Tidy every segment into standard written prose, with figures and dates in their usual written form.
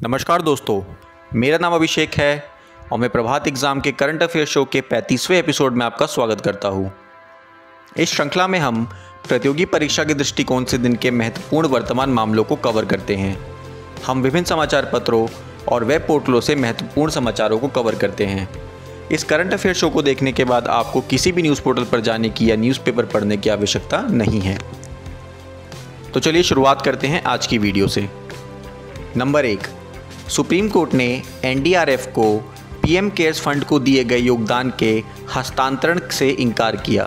नमस्कार दोस्तों, मेरा नाम अभिषेक है और मैं प्रभात एग्ज़ाम के करंट अफेयर शो के 35वें एपिसोड में आपका स्वागत करता हूँ। इस श्रृंखला में हम प्रतियोगी परीक्षा के दृष्टिकोण से दिन के महत्वपूर्ण वर्तमान मामलों को कवर करते हैं। हम विभिन्न समाचार पत्रों और वेब पोर्टलों से महत्वपूर्ण समाचारों को कवर करते हैं। इस करंट अफेयर शो को देखने के बाद आपको किसी भी न्यूज़ पोर्टल पर जाने की या न्यूज़पेपर पढ़ने की आवश्यकता नहीं है। तो चलिए शुरुआत करते हैं आज की वीडियो से। नंबर 1, सुप्रीम कोर्ट ने एनडीआरएफ को पीएम केयर्स फंड को दिए गए योगदान के हस्तांतरण से इनकार किया।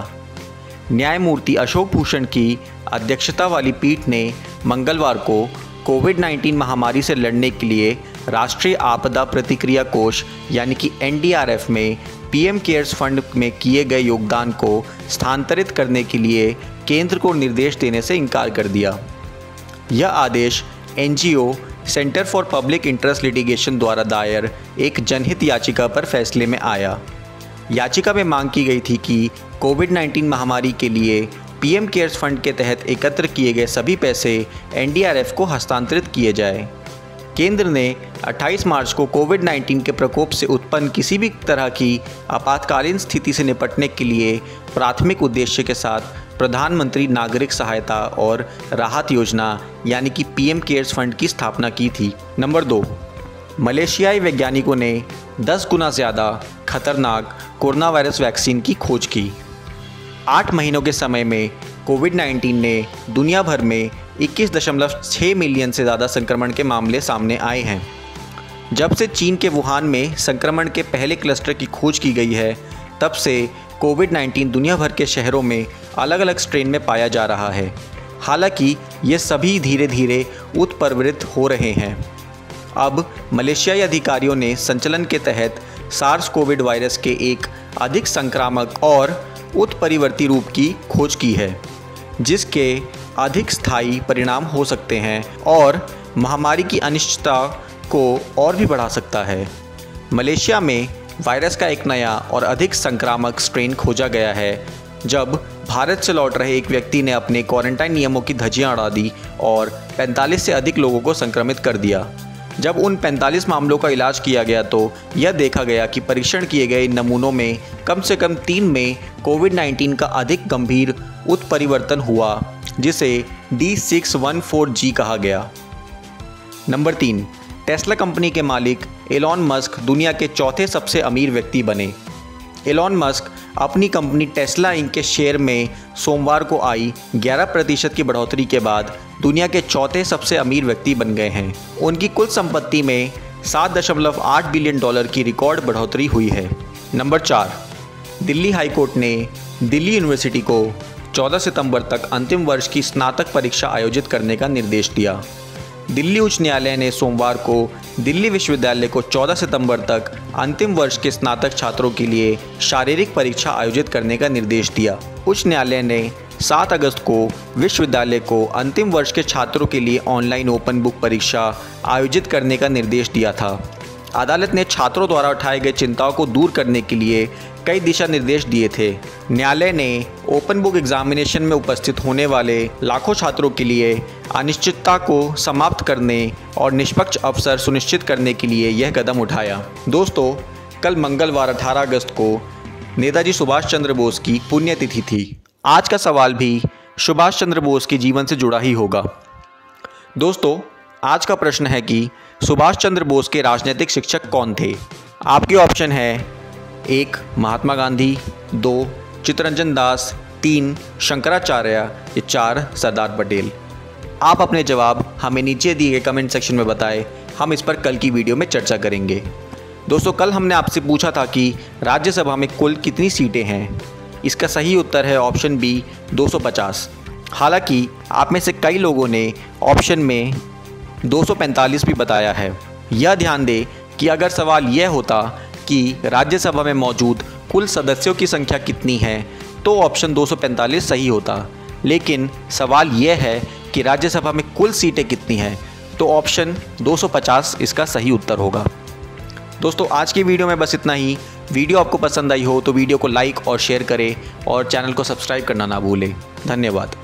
न्यायमूर्ति अशोक भूषण की अध्यक्षता वाली पीठ ने मंगलवार को कोविड-19 महामारी से लड़ने के लिए राष्ट्रीय आपदा प्रतिक्रिया कोष यानी कि एनडीआरएफ में पीएम केयर्स फंड में किए गए योगदान को स्थानांतरित करने के लिए केंद्र को निर्देश देने से इनकार कर दिया। यह आदेश NGO centre for public interest litigation द्वारा दायर एक जनहित याचिका पर फैसले में आया। याचिका में मांग की गई थी कि कोविड-19 महामारी के लिए पीएम केयर्स फंड के तहत एकत्र किए गए सभी पैसे एनडीआरएफ को हस्तांतरित किए जाए। केंद्र ने 28 मार्च को कोविड-19 के प्रकोप से उत्पन्न किसी भी तरह की आपातकालीन स्थिति से निपटने के लिए प्राथमिक उद्देश्य के साथ प्रधानमंत्री नागरिक सहायता और राहत योजना यानी कि पीएम केयर्स फंड की स्थापना की थी। नंबर 2, मलेशियाई वैज्ञानिकों ने 10 गुना ज़्यादा खतरनाक कोरोना वायरस वैक्सीन की खोज की। 8 महीनों के समय में कोविड-19 ने दुनिया भर में 21.6 मिलियन से ज़्यादा संक्रमण के मामले सामने आए हैं। जब से चीन के वुहान में संक्रमण के पहले क्लस्टर की खोज की गई है, तब से कोविड-19 दुनिया भर के शहरों में अलग अलग स्ट्रेन में पाया जा रहा है। हालांकि ये सभी धीरे धीरे उत्परिवर्तित हो रहे हैं। अब मलेशियाई अधिकारियों ने संचलन के तहत सार्स कोविड वायरस के एक अधिक संक्रामक और उत्परिवर्ती रूप की खोज की है, जिसके अधिक स्थायी परिणाम हो सकते हैं और महामारी की अनिश्चितता को और भी बढ़ा सकता है। मलेशिया में वायरस का एक नया और अधिक संक्रामक स्ट्रेन खोजा गया है, जब भारत से लौट रहे एक व्यक्ति ने अपने क्वारंटाइन नियमों की धज्जियां उड़ा दी और 45 से अधिक लोगों को संक्रमित कर दिया। जब उन 45 मामलों का इलाज किया गया तो यह देखा गया कि परीक्षण किए गए नमूनों में कम से कम 3 में कोविड-19 का अधिक गंभीर उत्परिवर्तन हुआ, जिसे D614G कहा गया। नंबर 3, टेस्ला कंपनी के मालिक एलॉन मस्क दुनिया के चौथे सबसे अमीर व्यक्ति बने। एलॉन मस्क अपनी कंपनी टेस्ला इंक के शेयर में सोमवार को आई 11% की बढ़ोतरी के बाद दुनिया के चौथे सबसे अमीर व्यक्ति बन गए हैं। उनकी कुल संपत्ति में $7.8 बिलियन की रिकॉर्ड बढ़ोतरी हुई है। नंबर 4, दिल्ली हाई कोर्ट ने दिल्ली यूनिवर्सिटी को 14 सितंबर तक अंतिम वर्ष की स्नातक परीक्षा आयोजित करने का निर्देश दिया। दिल्ली उच्च न्यायालय ने सोमवार को दिल्ली विश्वविद्यालय को 14 सितंबर तक अंतिम वर्ष के स्नातक छात्रों के लिए शारीरिक परीक्षा आयोजित करने का निर्देश दिया। उच्च न्यायालय ने 7 अगस्त को विश्वविद्यालय को अंतिम वर्ष के छात्रों के लिए ऑनलाइन ओपन बुक परीक्षा आयोजित करने का निर्देश दिया था। अदालत ने छात्रों द्वारा उठाए गए चिंताओं को दूर करने के लिए कई दिशा निर्देश दिए थे। न्यायालय ने ओपन बुक एग्जामिनेशन में उपस्थित होने वाले लाखों छात्रों के लिए अनिश्चितता को समाप्त करने और निष्पक्ष अवसर सुनिश्चित करने के लिए यह कदम उठाया। दोस्तों, कल मंगलवार 18 अगस्त को नेताजी सुभाष चंद्र बोस की पुण्यतिथि थी। आज का सवाल भी सुभाष चंद्र बोस के जीवन से जुड़ा ही होगा। दोस्तों, आज का प्रश्न है कि सुभाष चंद्र बोस के राजनीतिक शिक्षक कौन थे? आपके ऑप्शन है 1 महात्मा गांधी, 2 चित्तरंजन दास, 3 शंकराचार्य या 4 सरदार पटेल। आप अपने जवाब हमें नीचे दिए गए कमेंट सेक्शन में बताएं। हम इस पर कल की वीडियो में चर्चा करेंगे। दोस्तों, कल हमने आपसे पूछा था कि राज्यसभा में कुल कितनी सीटें हैं। इसका सही उत्तर है ऑप्शन बी 250। हालांकि आप में से कई लोगों ने ऑप्शन में 245 भी बताया है। यह ध्यान दें कि अगर सवाल यह होता कि राज्यसभा में मौजूद कुल सदस्यों की संख्या कितनी है तो ऑप्शन 245 सही होता, लेकिन सवाल यह है कि राज्यसभा में कुल सीटें कितनी हैं तो ऑप्शन 250 इसका सही उत्तर होगा। दोस्तों, आज की वीडियो में बस इतना ही। वीडियो आपको पसंद आई हो तो वीडियो को लाइक और शेयर करें और चैनल को सब्सक्राइब करना ना भूलें। धन्यवाद।